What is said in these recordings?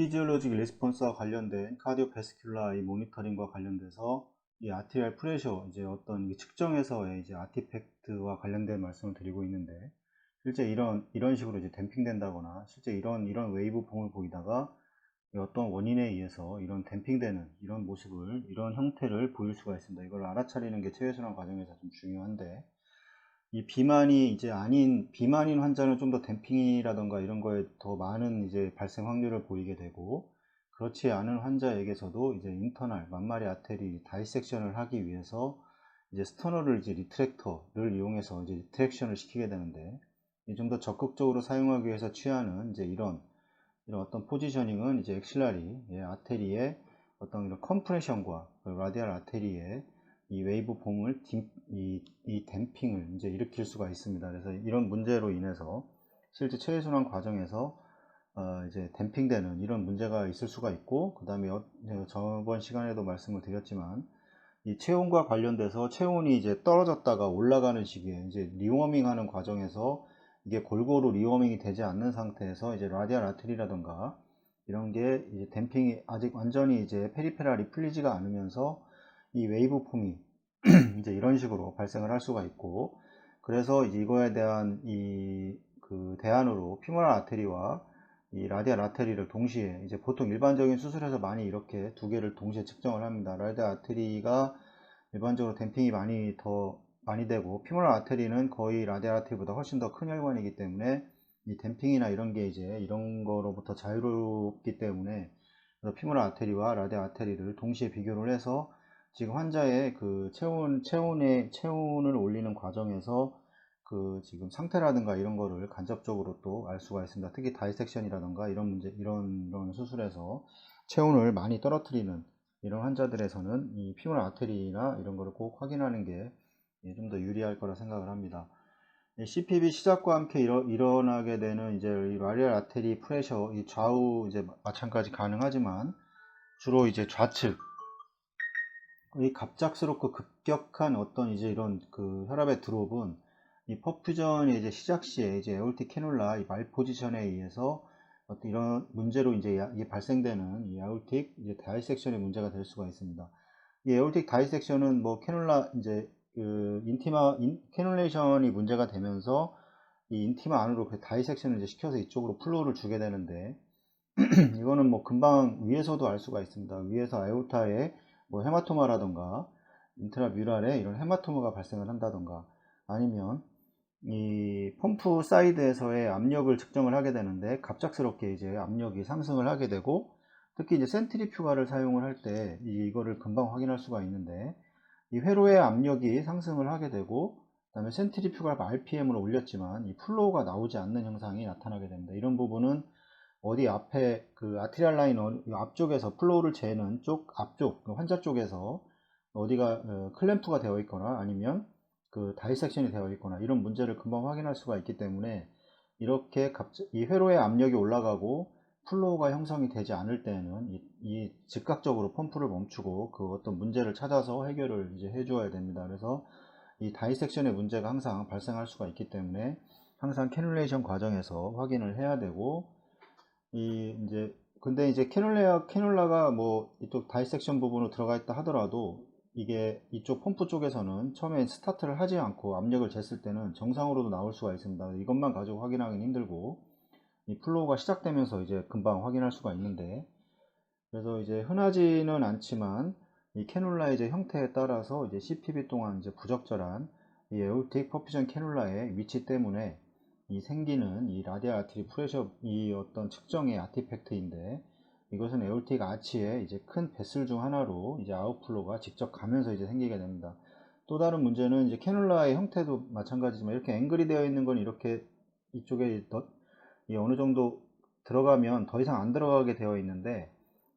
피지올로직 리스폰스와 관련된 카디오베스큘라 이 모니터링과 관련돼서 이 아트리얼 프레셔 이제 어떤 측정에서의 이제 아티팩트와 관련된 말씀을 드리고 있는데, 실제 이런 식으로 이제 댐핑된다거나 실제 이런 웨이브 폼을 보이다가 어떤 원인에 의해서 이런 댐핑되는 이런 모습을, 이런 형태를 보일 수가 있습니다. 이걸 알아차리는 게 체외순환 과정에서 좀 중요한데, 이 비만이 이제 아닌 비만인 환자는 좀 더 댐핑이라던가 이런 거에 더 많은 이제 발생 확률을 보이게 되고, 그렇지 않은 환자에게서도 이제 인터널 만마리 아테리 다이섹션을 하기 위해서 이제 스터너를 이제 리트랙터를 이용해서 이제 리트랙션을 시키게 되는데, 좀 더 적극적으로 사용하기 위해서 취하는 이제 이런 어떤 포지셔닝은 이제 엑실라리 아테리의 어떤 이런 컴프레션과 라디알 아테리의 이 웨이브 폼을 이 댐핑을 이제 일으킬 수가 있습니다. 그래서 이런 문제로 인해서 실제 체외순환 과정에서 이제 댐핑되는 이런 문제가 있을 수가 있고, 그 다음에 저번 시간에도 말씀을 드렸지만 이 체온과 관련돼서 체온이 이제 떨어졌다가 올라가는 시기에 이제 리워밍 하는 과정에서 이게 골고루 리워밍이 되지 않는 상태에서 이제 라디알 아테리라던가 이런 게 이제 댐핑이 아직 완전히 이제 페리페랄이 풀리지가 않으면서 이 웨이브 폼이 이제 이런 식으로 발생을 할 수가 있고, 그래서 이제 이거에 대한 그 대안으로 피모랄 아테리와 이 라디알 아테리를 동시에 이제 보통 일반적인 수술에서 많이 이렇게 두 개를 동시에 측정을 합니다. 라디알 아테리가 일반적으로 댐핑이 더 많이 되고, 피모랄 아테리는 거의 라디알 아테리보다 훨씬 더 큰 혈관이기 때문에 이 댐핑이나 이런 게 이제 이런 거로부터 자유롭기 때문에, 그래서 피모랄 아테리와 라디알 아테리를 동시에 비교를 해서 지금 환자의 그 체온을 올리는 과정에서 그 지금 상태라든가 이런 거를 간접적으로 또 알 수가 있습니다. 특히 다이섹션이라든가 이런 문제, 이런 수술에서 체온을 많이 떨어뜨리는 이런 환자들에서는 이 피모랄 아테리나 이런 거를 꼭 확인하는 게 좀 더 유리할 거라 생각을 합니다. CPB 시작과 함께 일어나게 되는 이제 이 라디알 아테리 프레셔, 이 좌우 이제 마찬가지 가능하지만 주로 이제 좌측, 이 갑작스럽고 급격한 어떤 이제 이런 그 혈압의 드롭은 이 퍼퓨전의 이제 시작 시에 이제 에올틱 캐놀라 이 말 포지션에 의해서 어떤 이런 문제로 이제 이 발생되는 이 에올틱 이제 다이섹션의 문제가 될 수가 있습니다. 이 에올틱 다이섹션은 뭐 캐놀라 이제 그 캐놀레이션이 문제가 되면서 이 인티마 안으로 그 다이섹션을 이제 시켜서 이쪽으로 플로우를 주게 되는데, 이거는 뭐 금방 위에서도 알 수가 있습니다. 위에서 아오타에 뭐 헤마토마라던가 인트라뮤랄에 이런 헤마토마가 발생을 한다던가, 아니면 이 펌프 사이드에서의 압력을 측정을 하게 되는데 갑작스럽게 이제 압력이 상승을 하게 되고, 특히 이제 센트리퓨가를 사용을 할 때 이거를 금방 확인할 수가 있는데, 이 회로의 압력이 상승을 하게 되고, 그 다음에 센트리퓨가 RPM을 올렸지만 이 플로우가 나오지 않는 현상이 나타나게 됩니다. 이런 부분은 어디 앞에 그 아트리알 라인 앞쪽에서 플로우를 재는 쪽 앞쪽 환자 쪽에서 어디가 클램프가 되어 있거나 아니면 그 다이섹션이 되어 있거나 이런 문제를 금방 확인할 수가 있기 때문에, 이렇게 이 회로의 압력이 올라가고 플로우가 형성이 되지 않을 때에는 이 즉각적으로 펌프를 멈추고 그 어떤 문제를 찾아서 해결을 이제 해줘야 됩니다. 그래서 이 다이섹션의 문제가 항상 발생할 수가 있기 때문에 항상 캐놀레이션 과정에서 확인을 해야 되고, 근데 이제 캐놀라가 뭐 이쪽 다이섹션 부분으로 들어가 있다 하더라도 이게 이쪽 펌프 쪽에서는 처음에 스타트를 하지 않고 압력을 쟀을 때는 정상으로도 나올 수가 있습니다. 이것만 가지고 확인하기는 힘들고, 이 플로우가 시작되면서 이제 금방 확인할 수가 있는데, 그래서 이제 흔하지는 않지만 이 캐놀라의 이제 형태에 따라서 이제 CPB 동안 이제 부적절한 이 에올틱 퍼퓨전 캐놀라의 위치 때문에 이 생기는 이 라디알 아트리 프레셔 이 어떤 측정의 아티팩트인데, 이것은 에올틱 아치의 이제 큰 베슬 중 하나로 이제 아웃플로가 직접 가면서 이제 생기게 됩니다. 또 다른 문제는 이제 캐놀라의 형태도 마찬가지지만 이렇게 앵글이 되어 있는 건 이렇게 이쪽에 어느 정도 들어가면 더 이상 안 들어가게 되어 있는데,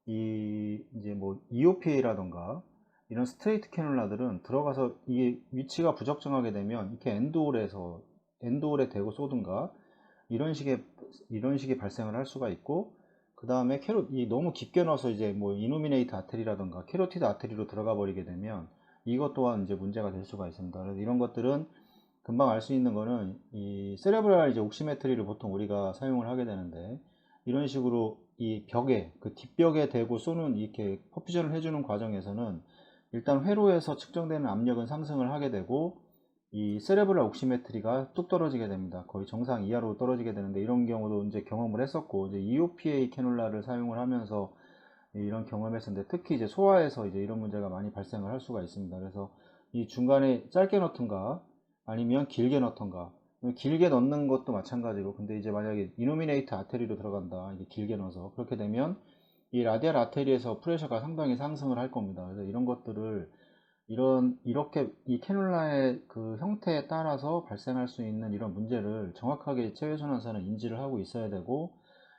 이제 뭐 EOPA라던가 이런 스트레이트 캐놀라들은 들어가서 이게 위치가 부적정하게 되면 이렇게 엔드홀에 대고 쏘든가 이런 식의 발생을 할 수가 있고, 그 다음에 너무 깊게 넣어서 이제 뭐 이노미네이트 아테리라던가 캐로티드 아테리로 들어가 버리게 되면 이것 또한 이제 문제가 될 수가 있습니다. 그래서 이런 것들은 금방 알 수 있는 거는 이 세레브랄 이제 옥시메트리를 보통 우리가 사용을 하게 되는데, 이런 식으로 이 벽에 그 뒷벽에 대고 쏘는 이렇게 퍼퓨전을 해주는 과정에서는 일단 회로에서 측정되는 압력은 상승을 하게 되고 이 세레브랄 옥시메트리가 뚝 떨어지게 됩니다. 거의 정상 이하로 떨어지게 되는데 이런 경우도 이제 경험을 했었고 이제 EOPA 캐놀라를 사용을 하면서 이런 경험을 했었는데 특히 이제 소아에서 이제 이런 문제가 많이 발생을 할 수가 있습니다. 그래서 이 중간에 짧게 넣던가 아니면 길게 넣던가 길게 넣는 것도 마찬가지고 근데 이제 만약에 이노미네이트 아테리로 들어간다 이게 길게 넣어서 그렇게 되면 이 라디알 아테리에서 프레셔가 상당히 상승을 할 겁니다. 그래서 이런 것들을 이렇게 이 캐놀라의 그 형태에 따라서 발생할 수 있는 이런 문제를 정확하게 체외순환사는 인지를 하고 있어야 되고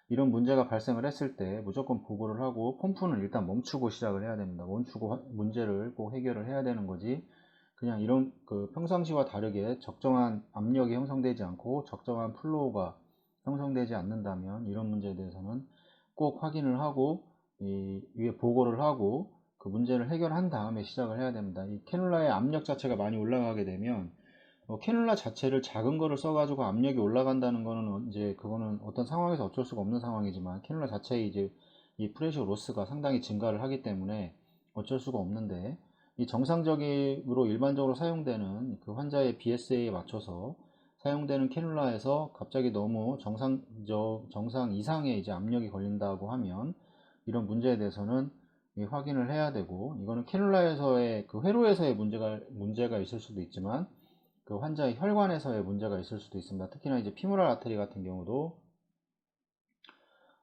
이런 문제가 발생을 했을 때 무조건 보고를 하고 펌프는 일단 멈추고 시작을 해야 됩니다. 멈추고 문제를 꼭 해결을 해야 되는 거지. 그냥 이런 그 평상시와 다르게 적정한 압력이 형성되지 않고 적정한 플로우가 형성되지 않는다면 이런 문제에 대해서는 꼭 확인을 하고 이 위에 보고를 하고 그 문제를 해결한 다음에 시작을 해야 됩니다. 이 캐놀라의 압력 자체가 많이 올라가게 되면 캐놀라 자체를 작은 거를 써가지고 압력이 올라간다는 거는 이제 그거는 어떤 상황에서 어쩔 수가 없는 상황이지만 캐놀라 자체의 이제 이 프레셔 로스가 상당히 증가를 하기 때문에 어쩔 수가 없는데 이 정상적으로 일반적으로 사용되는 그 환자의 BSA에 맞춰서 사용되는 캐놀라에서 갑자기 너무 정상 이상의 이제 압력이 걸린다고 하면 이런 문제에 대해서는 확인을 해야 되고 이거는 캐놀라에서의 그 회로에서의 문제가 있을 수도 있지만 그 환자의 혈관에서의 문제가 있을 수도 있습니다. 특히나 이제 피모랄 아테리 같은 경우도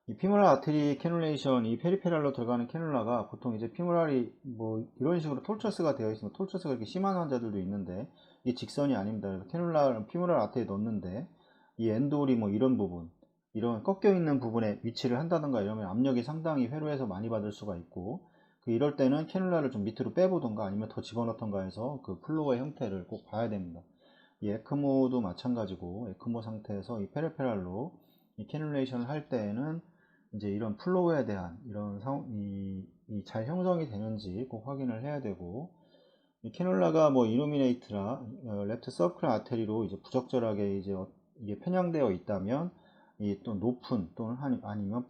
이 피모랄 아테리 캐놀레이션 이 페리페랄로 들어가는 캐놀라가 보통 이제 피모랄이 뭐 이런 식으로 톨처스가 되어 있으면 톨처스가 이렇게 심한 환자들도 있는데 이게 직선이 아닙니다. 그래서 피모랄 아테리 넣는데 이 엔돌이 뭐 이런 부분 이런 꺾여 있는 부분에 위치를 한다든가 이러면 압력이 상당히 회로에서 많이 받을 수가 있고 이럴 때는 캐놀라를 좀 밑으로 빼보던가 아니면 더 집어넣던가 해서 그 플로어의 형태를 꼭 봐야 됩니다. 이 에크모도 마찬가지고 에크모 상태에서 이 페리페랄로 이 캐놀레이션을 할 때에는 이제 이런 플로우에 대한 이런 잘 형성이 되는지 꼭 확인을 해야 되고 이 캐놀라가 뭐 이루미네이트라 랩트 서클 아테리로 이제 부적절하게 이제 이게 편향되어 있다면 이 또 높은 또는 아니면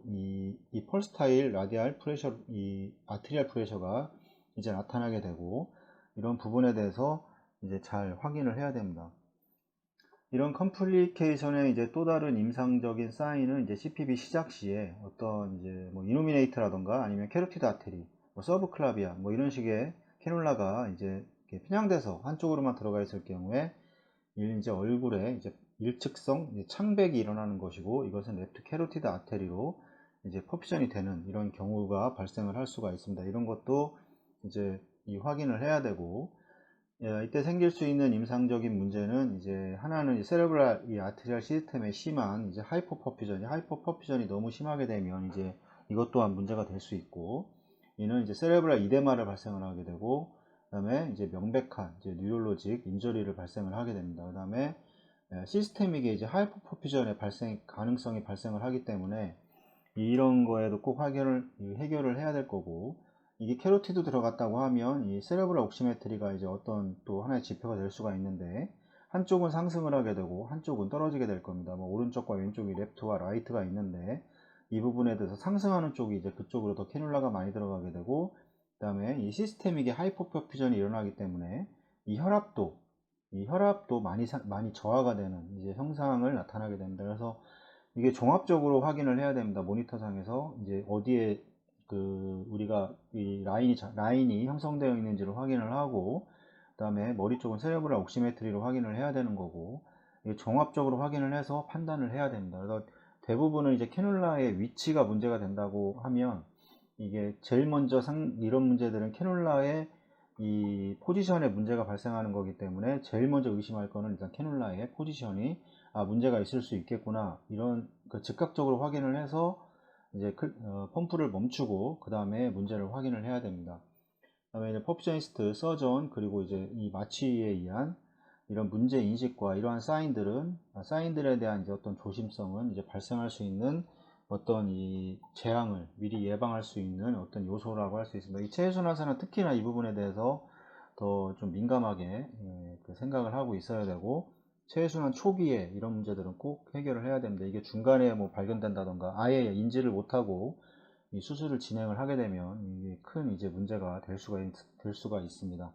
이 펄스타일 라디알 프레셔 이 아트리알 프레셔가 이제 나타나게 되고 이런 부분에 대해서 이제 잘 확인을 해야 됩니다. 이런 컴플리케이션의 이제 또 다른 임상적인 사인은 이제 CPB 시작 시에 어떤 이제 뭐 이노미네이트라던가 아니면 캐로티드 아테리, 뭐 서브클라비아 뭐 이런 식의 캐놀라가 이제 이렇게 편향돼서 한쪽으로만 들어가 있을 경우에 이제 얼굴에 이제 일측성 창백이 일어나는 것이고 이것은 랩트 캐로티드 아테리로 이제 퍼퓨전이 되는 이런 경우가 발생을 할 수가 있습니다. 이런 것도 이제 확인을 해야 되고 이때 생길 수 있는 임상적인 문제는 이제 하나는 세레브랄 이 아트리알 시스템에 심한 이제 하이퍼퍼퓨전이 너무 심하게 되면 이제 이것 또한 문제가 될 수 있고 이는 이제 세레브랄 이데마를 발생을 하게 되고 그다음에 이제 명백한 이제 뉴럴로직 인저리를 발생을 하게 됩니다. 그다음에 시스테믹에 이제 하이퍼퍼퓨전의 가능성이 발생을 하기 때문에 이런 거에도 꼭 해결을 해야 될 거고 이게 캐로티드 들어갔다고 하면 이 세레브랄 옥시메트리가 이제 어떤 또 하나의 지표가 될 수가 있는데 한쪽은 상승을 하게 되고 한쪽은 떨어지게 될 겁니다. 뭐 오른쪽과 왼쪽이 레프트와 라이트가 있는데 이 부분에 대해서 상승하는 쪽이 이제 그쪽으로 더 캐놀라가 많이 들어가게 되고 그 다음에 이 시스테믹의 하이퍼퍼퓨전이 일어나기 때문에 이 혈압도 많이 저하가 되는 이제 형상을 나타나게 됩니다. 그래서 이게 종합적으로 확인을 해야 됩니다. 모니터상에서 이제 어디에 그 우리가 이 라인이 형성되어 있는지를 확인을 하고 그 다음에 머리 쪽은 세레브랄 옥시메트리로 확인을 해야 되는 거고 이게 종합적으로 확인을 해서 판단을 해야 됩니다. 그래서 대부분은 이제 캐놀라의 위치가 문제가 된다고 하면 이게 제일 먼저 이런 문제들은 캐놀라의 이 포지션에 문제가 발생하는 거기 때문에 제일 먼저 의심할 거는 일단 캐놀라의 포지션이 문제가 있을 수 있겠구나 이런 즉각적으로 확인을 해서 이제 펌프를 멈추고 그 다음에 문제를 확인을 해야 됩니다. 그 다음에 이제 퍼퓨셔니스트, 서전 그리고 이제 이 마취에 의한 이런 문제 인식과 이러한 사인들에 대한 이제 어떤 조심성은 이제 발생할 수 있는 어떤 이 재앙을 미리 예방할 수 있는 어떤 요소라고 할 수 있습니다. 이 체해순환사는 특히나 이 부분에 대해서 더 좀 민감하게 그 생각을 하고 있어야 되고 최순환 초기에 이런 문제들은 꼭 해결을 해야 됩니다. 이게 중간에 뭐 발견된다던가 아예 인지를 못하고 이 수술을 진행을 하게 되면 이게 큰 이제 문제가 될 수가 있습니다.